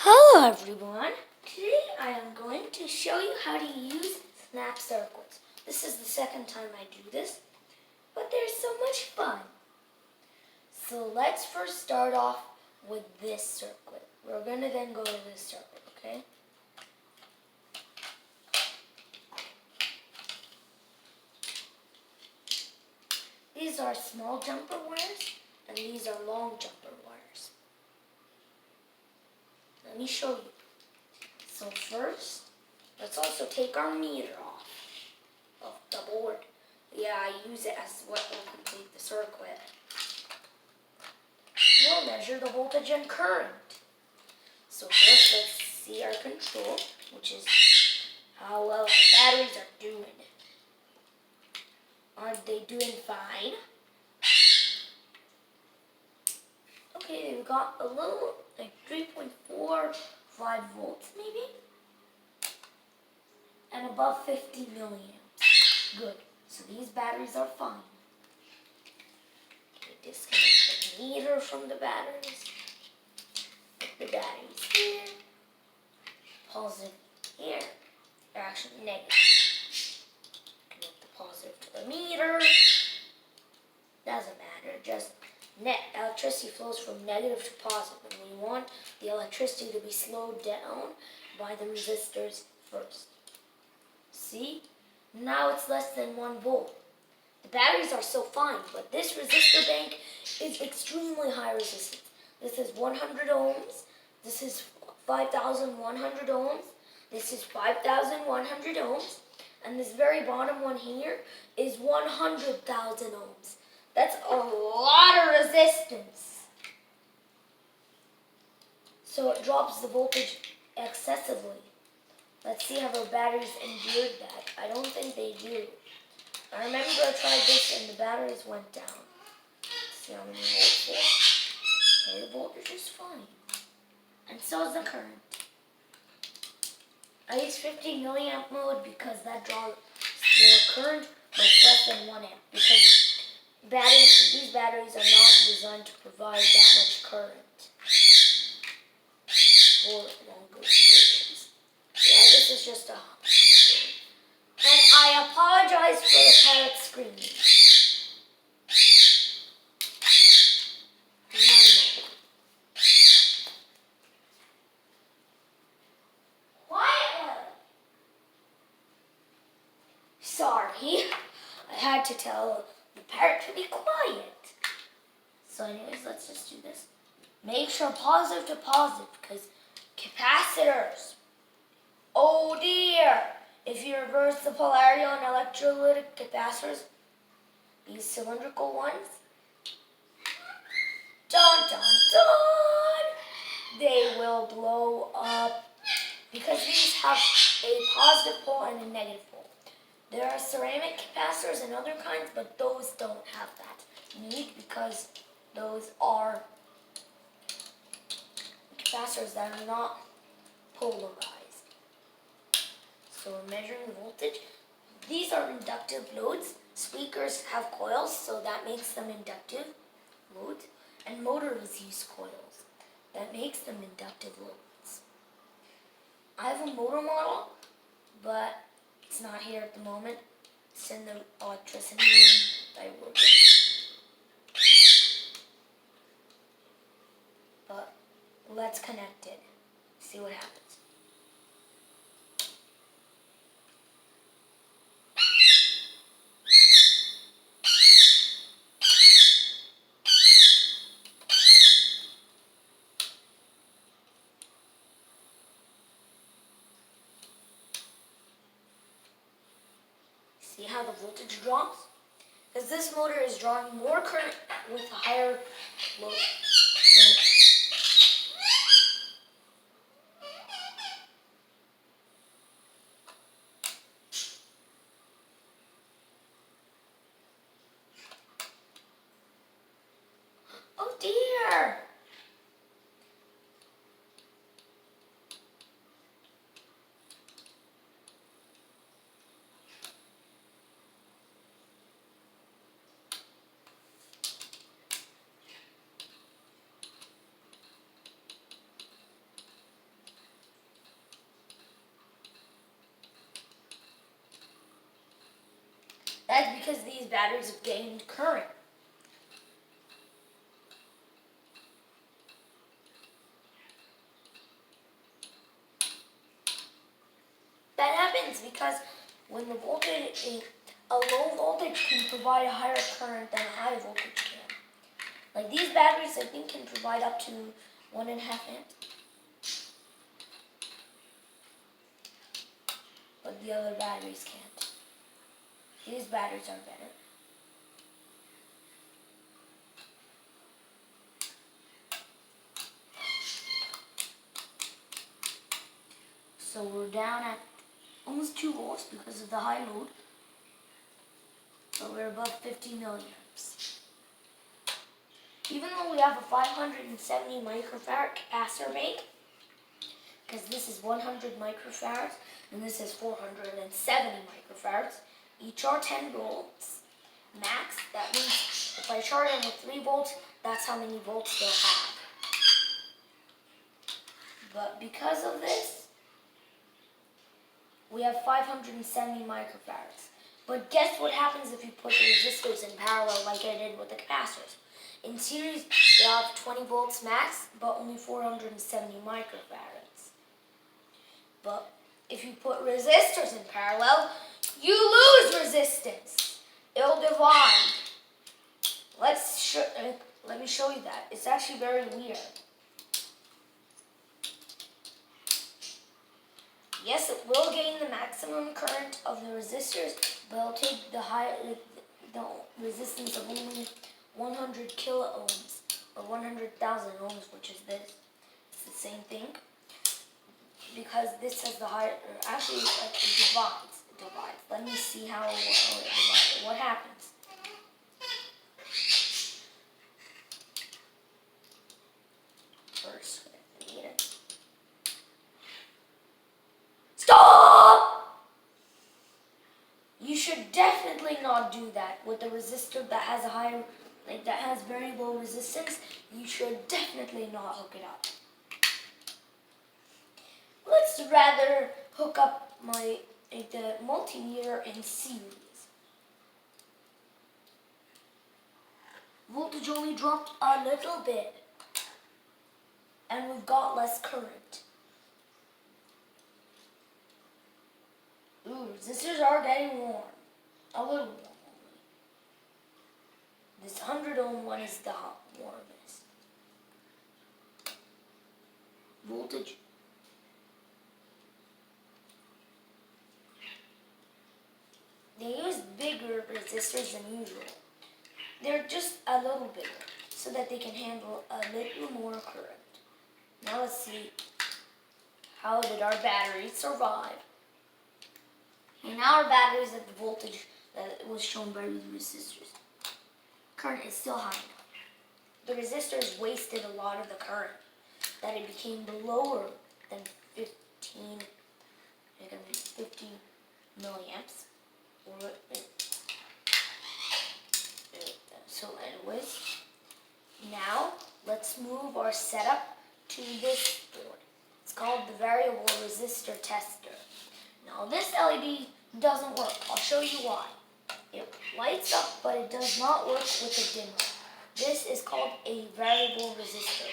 Hello everyone! Today I am going to show you how to use snap circuits. This is the second time I do this, but they're so much fun. So let's first start off with this circuit. We're going to then go to this circuit, okay? These are small jumper wires, and these are long jumper wires. Let me show you. So first, let's also take our meter off of the board. Yeah, I use it as what will complete the circuit. We'll measure the voltage and current. So first, let's see our control, which is how well our batteries are doing. Are they doing fine? Okay, they've got a little, like 3.45 volts maybe, and above 50 milliamps. Good. So these batteries are fine. Okay, disconnect the meter from the batteries. Put the batteries here. Positive here. They're actually negative. Connect the positive to the meter. Doesn't matter. Just net electricity flows from negative to positive, and we want the electricity to be slowed down by the resistors first. See? Now it's less than 1 volt. The batteries are so fine, but this resistor bank is extremely high resistance. This is 100 ohms. This is 5,100 ohms. This is 5,100 ohms. And this very bottom one here is 100,000 ohms. That's a lot of resistance. So it drops the voltage excessively. Let's see how our batteries endured that. I don't think they do. I remember I tried this and the batteries went down. Let's see how many volts there. Okay, the voltage is fine. And so is the current. I use 50 milliamp mode because that draws more current, but it's less than 1 amp. Because these batteries are not designed to provide that much current for longer durations. Yeah, this is just a... And I apologize for the parrot screaming. Quiet! Sorry, I had to tell the parrot to be quiet. So anyways, let's just do this. Make sure positive to positive, because capacitors. Oh dear! If you reverse the polarity on electrolytic capacitors, these cylindrical ones, dun dun dun, they will blow up because these have a positive pole and a negative pole. There are ceramic capacitors and other kinds, but those don't have that need because those are capacitors that are not polarized. So we're measuring the voltage. These are inductive loads. Speakers have coils, so that makes them inductive loads. And motors use coils. That makes them inductive loads. I have a motor model, but it's not here at the moment. It's in the electricity room that I work in. But let's connect it. See what happens. See how the voltage drops? Because this motor is drawing more current with a higher load. Oh dear! That's because these batteries have gained current. That happens because when the voltage, a low voltage can provide a higher current than a high voltage can. Like these batteries, I think, can provide up to 1.5 amps. But the other batteries can't. These batteries are better. So we're down at almost 2 volts because of the high load. So we're above 50 milliamps. Even though we have a 570 microfarad capacitor bank, because this is 100 microfarads and this is 470 microfarads, each are 10 volts max. That means if I charge them with 3 volts, that's how many volts they'll have. But because of this, we have 570 microfarads. But guess what happens if you put the resistors in parallel like I did with the capacitors? In series, they have 20 volts max, but only 470 microfarads. But if you put resistors in parallel, you lose resistance. It'll divide. Let me show you that. It's actually very weird. Yes, it will gain the maximum current of the resistors, but it'll take the resistance of only 100 kilo ohms, or 100,000 ohms, which is this. It's the same thing. Because this has the higher, actually, like, it divides. Let me see how it divides. What happens? First, I need it. Stop! You should definitely not do that with a resistor that has a higher, like that has very low resistance. You should definitely not hook it up. Let's rather hook up the multimeter in series. Voltage only dropped a little bit, and we've got less current. Ooh, resistors are getting warm. A little warm only. This 100 ohm one is the warmest. Voltage. They use bigger resistors than usual. They're just a little bigger so that they can handle a little more current. Now let's see, how did our batteries survive? And now our batteries at the voltage that was shown by the resistors. Current is still high enough. The resistors wasted a lot of the current, that it became lower than 50 milliamps. So anyways, now let's move our setup to this board. It's called the variable resistor tester. Now this LED doesn't work. I'll show you why. It lights up, but it does not work with a dimmer. This is called a variable resistor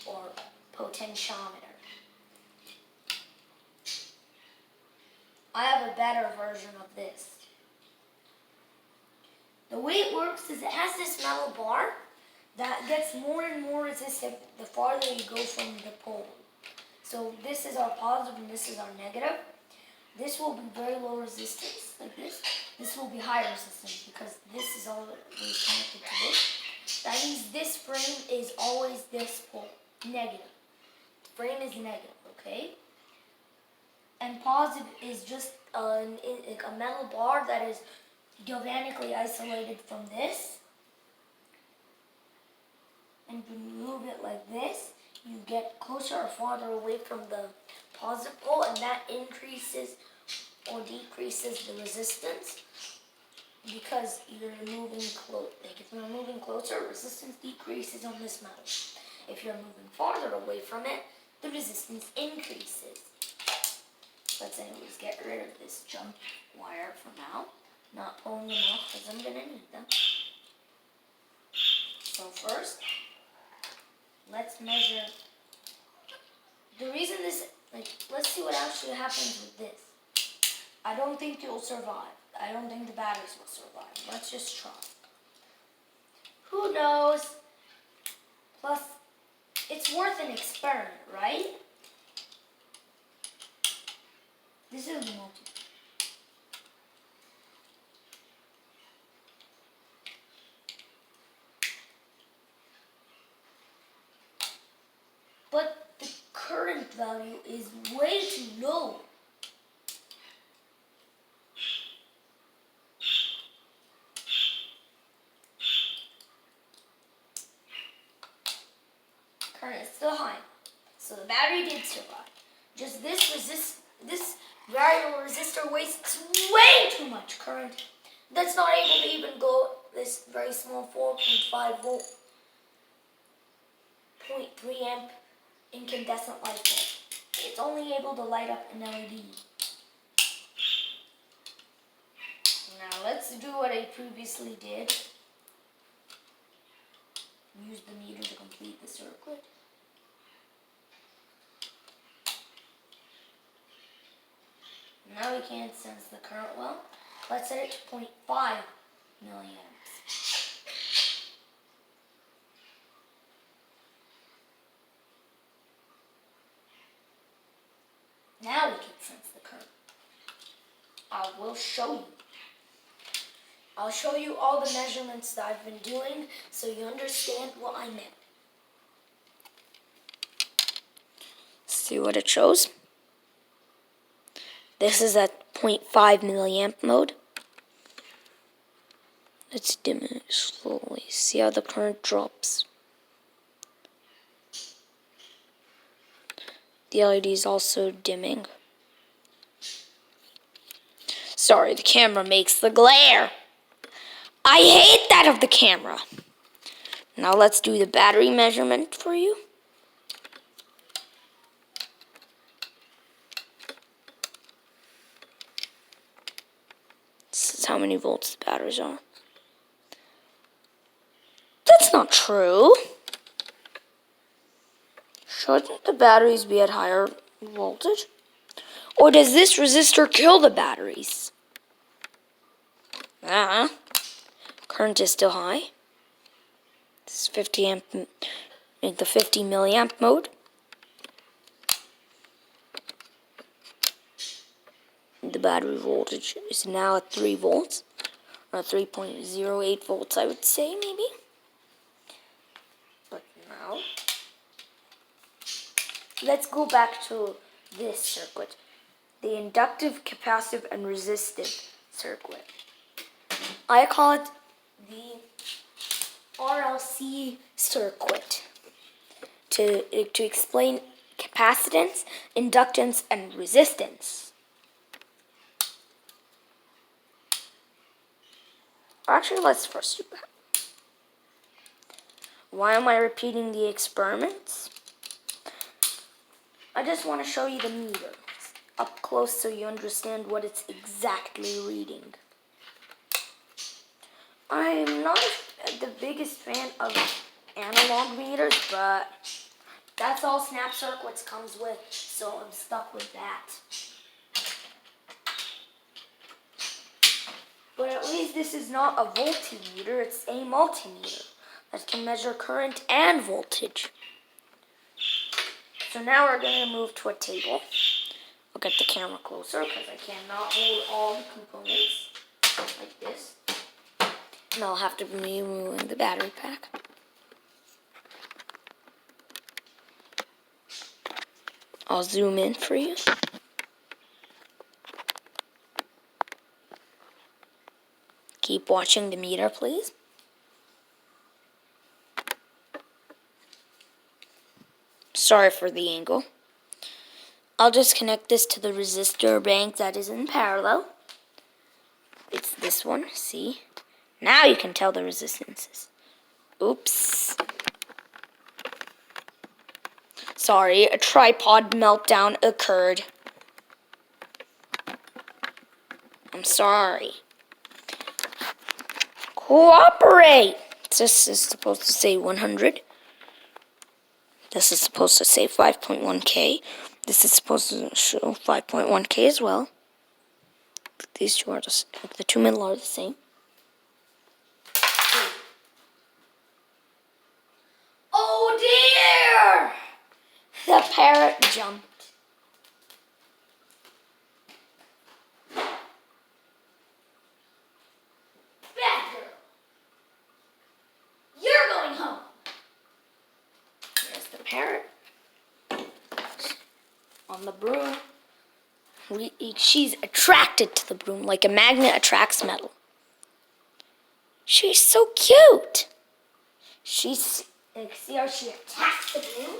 or potentiometer. I have a better version of this. The way it works is it has this metal bar that gets more and more resistive the farther you go from the pole. So this is our positive and this is our negative. This will be very low resistance, like this. This will be high resistance because this is always connected to this. That means this frame is always this pole, negative. The frame is negative, okay? And positive is just a metal bar that is galvanically isolated from this. And when you move it like this, you get closer or farther away from the positive pole, and that increases or decreases the resistance because you're moving close. Like if you're moving closer, resistance decreases on this metal. If you're moving farther away from it, the resistance increases. Let's anyways get rid of this junk wire for now. Not pulling them off because I'm gonna need them. So first, let's measure. The reason this, let's see what actually happens with this. I don't think you'll survive. I don't think the batteries will survive. Let's just try. Who knows? Plus, it's worth an experiment, right? This is multi. But the current value is way too low. Current is still high. So the battery did survive. Just this variable resistor wastes way too much current. That's not able to even go this very small 4.5 volt, 0.3 amp incandescent light bulb. It's only able to light up an LED. Now let's do what I previously did. Use the meter to complete the circuit. Now we can't sense the current well. Let's set it to 0.5 milliamps. Now we can sense the current. I will show you. I'll show you all the measurements that I've been doing so you understand what I meant. See what it shows? This is at 0.5 milliamp mode. Let's dim it slowly. See how the current drops. The LED is also dimming. Sorry, the camera makes the glare. I hate that of the camera. Now let's do the battery measurement for you. This is how many volts the batteries are. That's not true. Shouldn't the batteries be at higher voltage? Or does this resistor kill the batteries? Current is still high. This is 50 amp in the 50 milliamp mode. The battery voltage is now at 3 volts, or 3.08 volts, I would say, maybe. But now, let's go back to this circuit, the inductive, capacitive, and resistive circuit. I call it the RLC circuit to explain capacitance, inductance, and resistance. Actually, let's first do that. Why am I repeating the experiments? I just want to show you the meter up close so you understand what it's exactly reading. I'm not the biggest fan of analog meters, but that's all Snap Circuits comes with, so I'm stuck with that. But at least this is not a voltmeter, it's a multimeter that can measure current and voltage. So now we're going to move to a table. I'll get the camera closer because I cannot hold all the components like this. And I'll have to be removing the battery pack. I'll zoom in for you. Keep watching the meter, please. Sorry for the angle. I'll just connect this to the resistor bank that is in parallel. It's this one, see? Now you can tell the resistances. Oops. Sorry, a tripod meltdown occurred. I'm sorry. Cooperate! This is supposed to say 100. This is supposed to say 5.1K. This is supposed to show 5.1K as well. These two are the two middle are the same. Oh dear! The parrot jumped. Bad girl. You're going home. There's the parrot on the broom. She's attracted to the broom like a magnet attracts metal. She's so cute. See how she attacks the broom?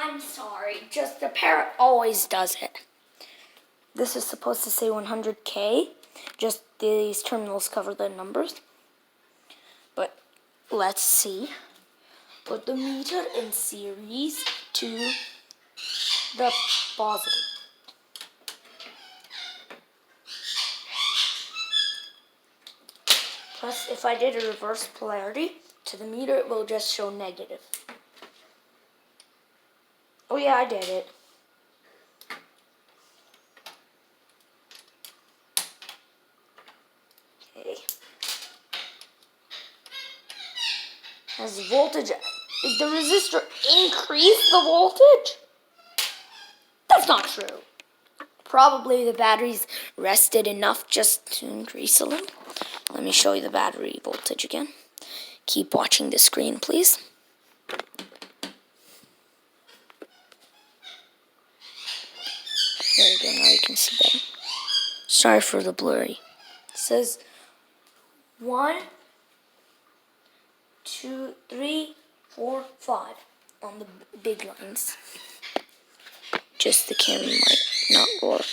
I'm sorry, just the parrot always does it. This is supposed to say 100K. Just these terminals cover the numbers. But let's see. Put the meter in series to the positive. Plus, if I did a reverse polarity to the meter, it will just show negative. Oh yeah, I did it. Okay. Has the voltage, did the resistor increase the voltage? That's not true. Probably the batteries rested enough just to increase a little. Let me show you the battery voltage again. Keep watching the screen, please. There you go, now you can see better. Sorry for the blurry. It says 1, 2, 3, 4, 5 on the big lines. Just the camera might not work.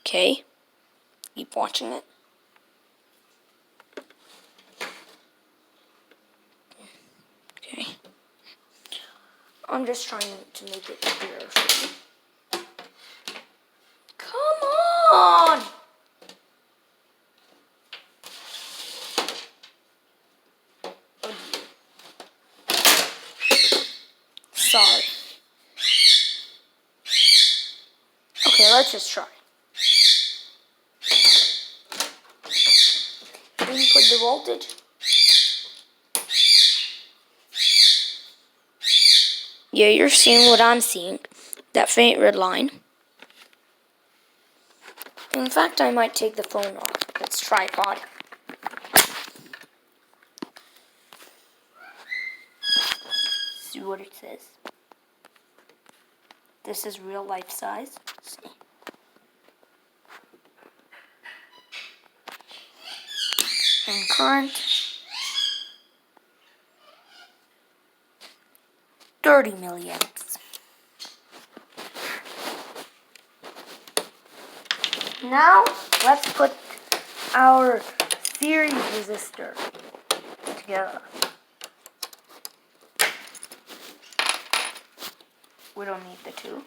Okay, keep watching it. Okay, I'm just trying to make it clearer for you. Come on! Sorry. Okay, let's just try. Input the voltage. Yeah, you're seeing what I'm seeing. That faint red line. In fact, I might take the phone off. It's tripod. See what it says. This is real life size. See. And current 30 milliamps. Now let's put our series resistor together. We don't need the two.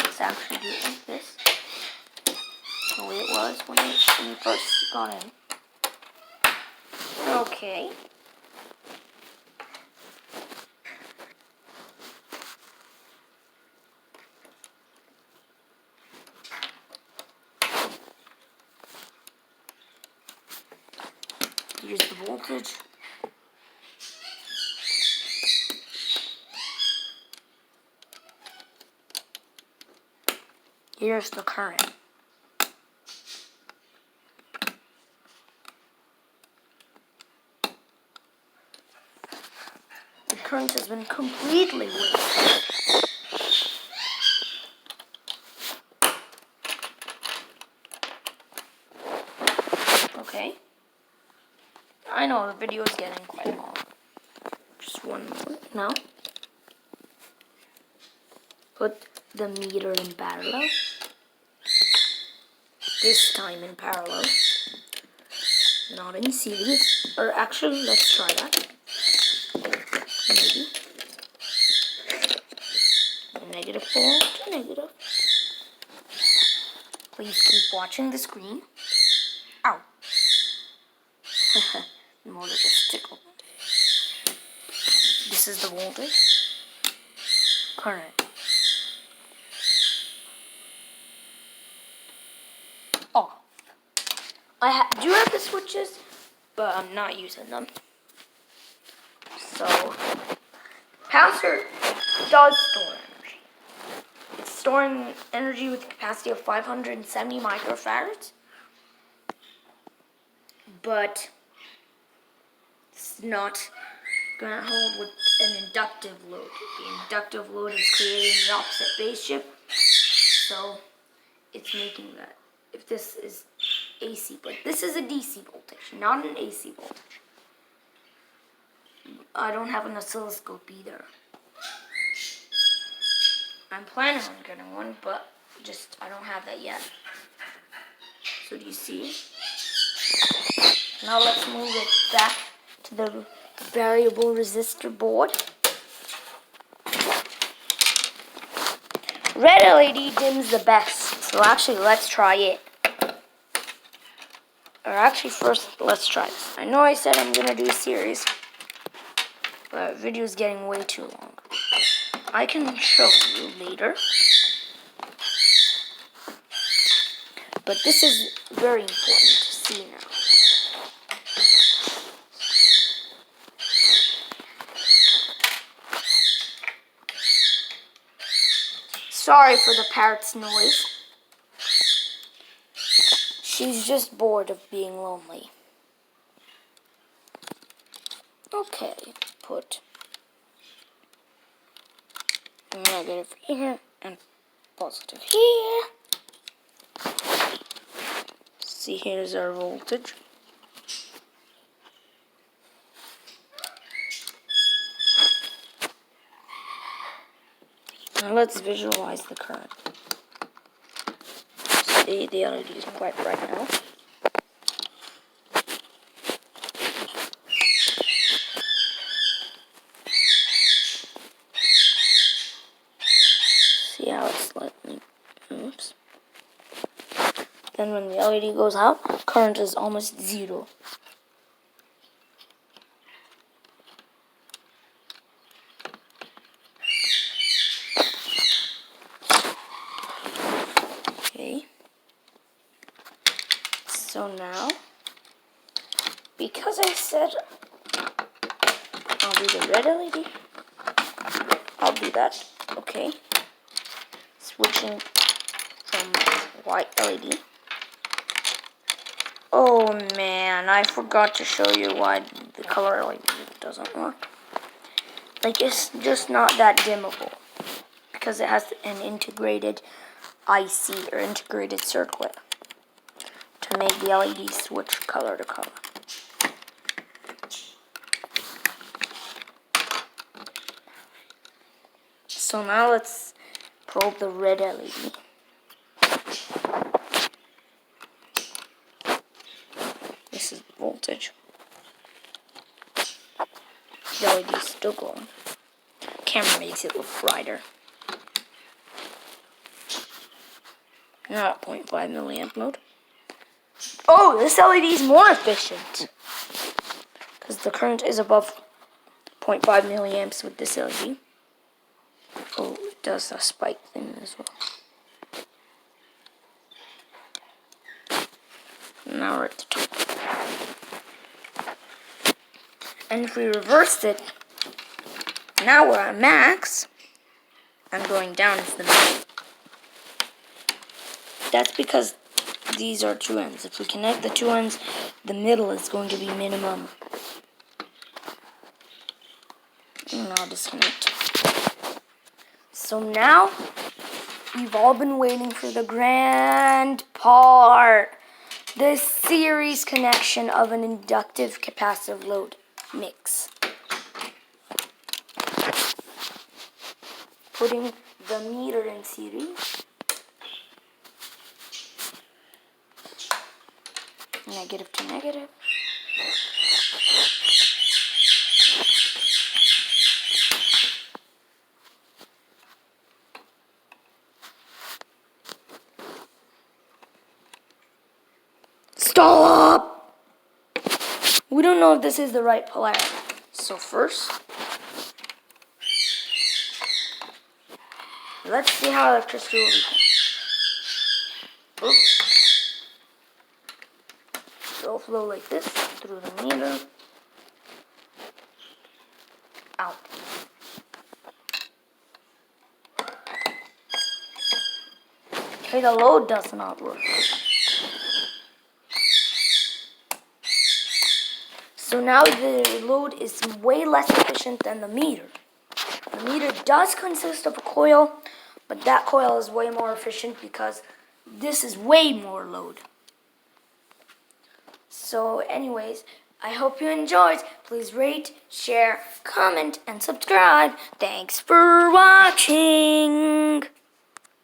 Let's actually do it like this. The way it was when you first got in. Okay. Here's the voltage. Here's the current. The current has been completely wasted. Okay. I know the video is getting quite long. Just one more now. Put the meter in parallel. This time in parallel. not in series. Or actually, let's try that. Maybe. Negative pole to negative. Please keep watching the screen. Ow. The motor just tickled. This is the voltage. Current. Off. I do have the switches, but I'm not using them. So, capacitor does store energy. It's storing energy with a capacity of 570 microfarads, but it's not going to hold with an inductive load. The inductive load is creating the opposite phase shift, so it's making that. If this is AC, but this is a DC voltage, not an AC voltage. I don't have an oscilloscope either. I'm planning on getting one, but I don't have that yet. So do you see? Now let's move it back to the variable resistor board. Red LED dims the best, so actually let's try it. Or actually first, let's try this. I know I said I'm going to do a series, but the video is getting way too long. I can show you later. But this is very important to see now. Sorry for the parrot's noise. She's just bored of being lonely. Okay, put negative here and positive here. See, here's our voltage. Now let's visualize the current. See, the LED is quite bright now. See how it slightly moves. Then when the LED goes out, current is almost zero. Okay. So now, because I said I'll do the red LED, I'll do that. Okay. Switching from white LED. Oh man, I forgot to show you why the color LED doesn't work. Like, it's just not that dimmable because it has an integrated IC or integrated circuit to make the LED switch color to color. So now let's probe the red LED. This is voltage. The LED is still glowing. Camera makes it look brighter. Now at 0.5 milliamp mode. Oh, this LED is more efficient because the current is above 0.5 milliamps with this LED. Oh, it does a spike thing as well. Now we're at the top. And if we reverse it, now we're at max. I'm going down to the middle. That's because these are two ends. If we connect the two ends, the middle is going to be minimum. And I'll disconnect. So now, we've all been waiting for the grand part. The series connection of an inductive capacitive load mix. Putting the meter in series. Negative to negative. Stop! We don't know if this is the right polarity. So first, let's see how electricity will be. Oops. It'll flow like this through the meter. Out. Okay, the load does not work. So now the load is way less efficient than the meter. The meter does consist of a coil, but that coil is way more efficient because this is way more load. So anyways, I hope you enjoyed. Please rate, share, comment, and subscribe. Thanks for watching.